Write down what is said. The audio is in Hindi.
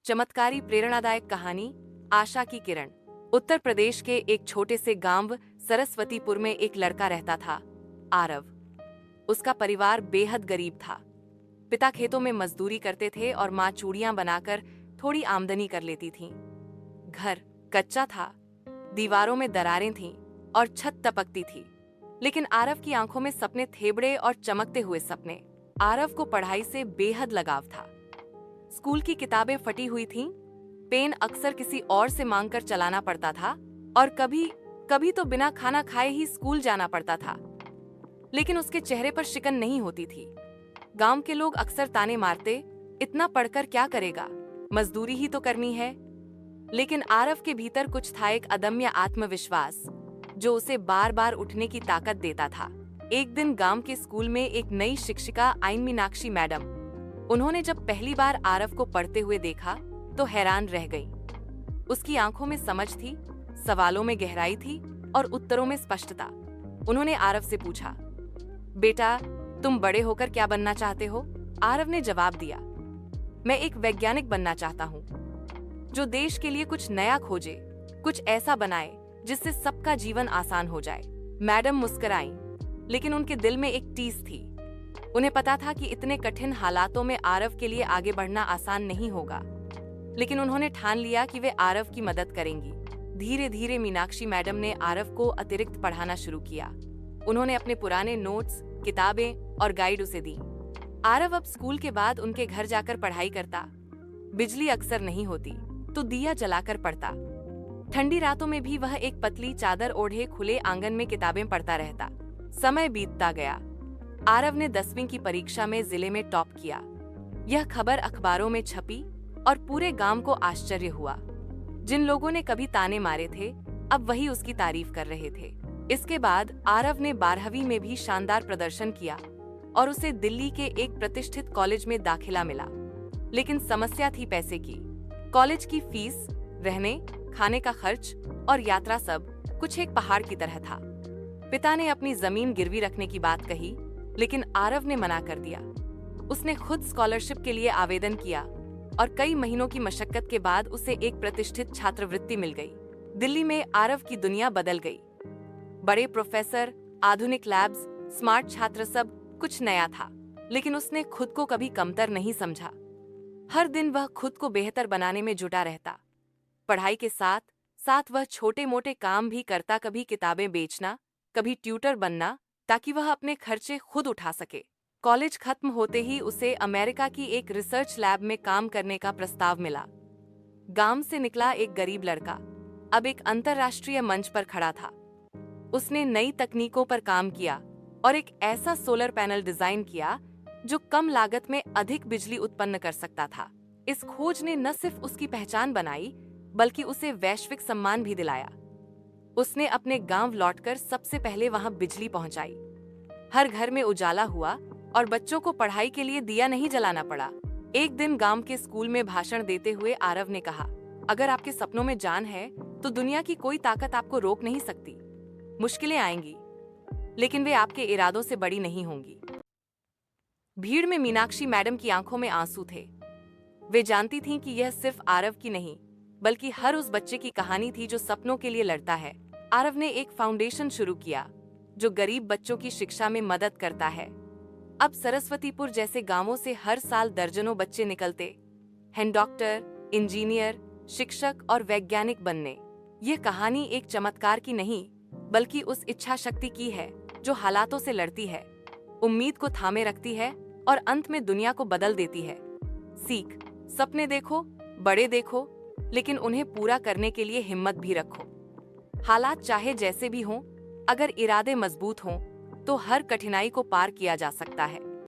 चमत्कारी प्रेरणादायक कहानी आशा की किरण। उत्तर प्रदेश के एक छोटे से गांव सरस्वतीपुर में एक लड़का रहता था, आरव। उसका परिवार बेहद गरीब था। पिता खेतों में मजदूरी करते थे और माँ चूड़ियां बनाकर थोड़ी आमदनी कर लेती थीं। घर कच्चा था, दीवारों में दरारें थीं और छत टपकती थी, लेकिन आरव की आंखों में सपने थे, बड़े और चमकते हुए सपने। आरव को पढ़ाई से बेहद लगाव था। स्कूल की किताबें फटी हुई थीं, पेन अक्सर किसी और से मांगकर चलाना पड़ता था और कभी कभी तो बिना खाना खाए ही स्कूल जाना पड़ता था। लेकिन उसके चेहरे पर शिकन नहीं होती थी। गांव के लोग अक्सर ताने मारते, इतना पढ़कर क्या करेगा, मजदूरी ही तो करनी है। लेकिन आरव के भीतर कुछ था, एक अदम्य आत्मविश्वास जो उसे बार बार उठने की ताकत देता था। एक दिन गांव के स्कूल में एक नई शिक्षिका आई मीनाक्षी मैडम। उन्होंने जब पहली बार आरव को पढ़ते हुए देखा तो हैरान रह गईं। उसकी आंखों में समझ थी, सवालों में गहराई थी और उत्तरों में स्पष्टता। उन्होंने आरव से पूछा, बेटा तुम बड़े होकर क्या बनना चाहते हो? आरव ने जवाब दिया, मैं एक वैज्ञानिक बनना चाहता हूँ, जो देश के लिए कुछ नया खोजे, कुछ ऐसा बनाए जिससे सबका जीवन आसान हो जाए। मैडम मुस्कुराईं, लेकिन उनके दिल में एक टीस थी। उन्हें पता था कि इतने कठिन हालातों में आरव के लिए आगे बढ़ना आसान नहीं होगा, लेकिन उन्होंने ठान लिया कि वे आरव की मदद करेंगी। धीरे धीरे मीनाक्षी मैडम ने आरव को अतिरिक्त पढ़ाना शुरू किया। उन्होंने अपने पुराने नोट्स, किताबें और गाइड उसे दी। आरव अब स्कूल के बाद उनके घर जाकर पढ़ाई करता। बिजली अक्सर नहीं होती तो दिया जलाकर पढ़ता। ठंडी रातों में भी वह एक पतली चादर ओढ़े खुले आंगन में किताबें पढ़ता रहता। समय बीतता गया। आरव ने 10वीं की परीक्षा में जिले में टॉप किया। यह खबर अखबारों में छपी और पूरे गांव को आश्चर्य हुआ। जिन लोगों ने कभी ताने मारे थे, अब वही उसकी तारीफ कर रहे थे। इसके बाद आरव ने 12वीं में भी शानदार प्रदर्शन किया और उसे दिल्ली के एक प्रतिष्ठित कॉलेज में दाखिला मिला। लेकिन समस्या थी पैसे की। कॉलेज की फीस, रहने खाने का खर्च और यात्रा, सब कुछ एक पहाड़ की तरह था। पिता ने अपनी जमीन गिरवी रखने की बात कही, लेकिन आरव ने मना कर दिया। उसने खुद स्कॉलरशिप के लिए आवेदन किया और कई महीनों की मशक्कत के बाद उसे एक प्रतिष्ठित छात्रवृत्ति मिल गई। दिल्ली में आरव की दुनिया बदल गई। बड़े प्रोफेसर, आधुनिक लैब्स, स्मार्ट छात्र, सब कुछ नया था। लेकिन उसने खुद को कभी कमतर नहीं समझा। हर दिन वह खुद को बेहतर बनाने में जुटा रहता। पढ़ाई के साथ साथ वह छोटे मोटे काम भी करता, कभी किताबें बेचना, कभी ट्यूटर बनना, ताकि वह अपने खर्चे खुद उठा सके। कॉलेज खत्म होते ही उसे अमेरिका की एक रिसर्च लैब में काम करने का प्रस्ताव मिला। गांव से निकला एक गरीब लड़का अब एक अंतर्राष्ट्रीय मंच पर खड़ा था। उसने नई तकनीकों पर काम किया और एक ऐसा सोलर पैनल डिजाइन किया जो कम लागत में अधिक बिजली उत्पन्न कर सकता था। इस खोज ने न सिर्फ उसकी पहचान बनाई, बल्कि उसे वैश्विक सम्मान भी दिलाया। उसने अपने गांव लौटकर सबसे पहले वहां बिजली पहुंचाई। हर घर में उजाला हुआ और बच्चों को पढ़ाई के लिए दिया नहीं जलाना पड़ा। एक दिन गांव के स्कूल में भाषण देते हुए आरव ने कहा, अगर आपके सपनों में जान है तो दुनिया की कोई ताकत आपको रोक नहीं सकती। मुश्किलें आएंगी, लेकिन वे आपके इरादों से बड़ी नहीं होंगी। भीड़ में मीनाक्षी मैडम की आंखों में आंसू थे। वे जानती थीं कि यह सिर्फ आरव की नहीं, बल्कि हर उस बच्चे की कहानी थी जो सपनों के लिए लड़ता है। आरव ने एक फाउंडेशन शुरू किया जो गरीब बच्चों की शिक्षा में मदद करता है। अब सरस्वतीपुर जैसे गांवों से हर साल दर्जनों बच्चे निकलते हैं डॉक्टर, इंजीनियर, शिक्षक और वैज्ञानिक बनने। यह कहानी एक चमत्कार की नहीं, बल्कि उस इच्छा शक्ति की है जो हालातों से लड़ती है, उम्मीद को थामे रखती है और अंत में दुनिया को बदल देती है। सीख, सपने देखो, बड़े देखो, लेकिन उन्हें पूरा करने के लिए हिम्मत भी रखो। हालात चाहे जैसे भी हों, अगर इरादे मजबूत हों तो हर कठिनाई को पार किया जा सकता है।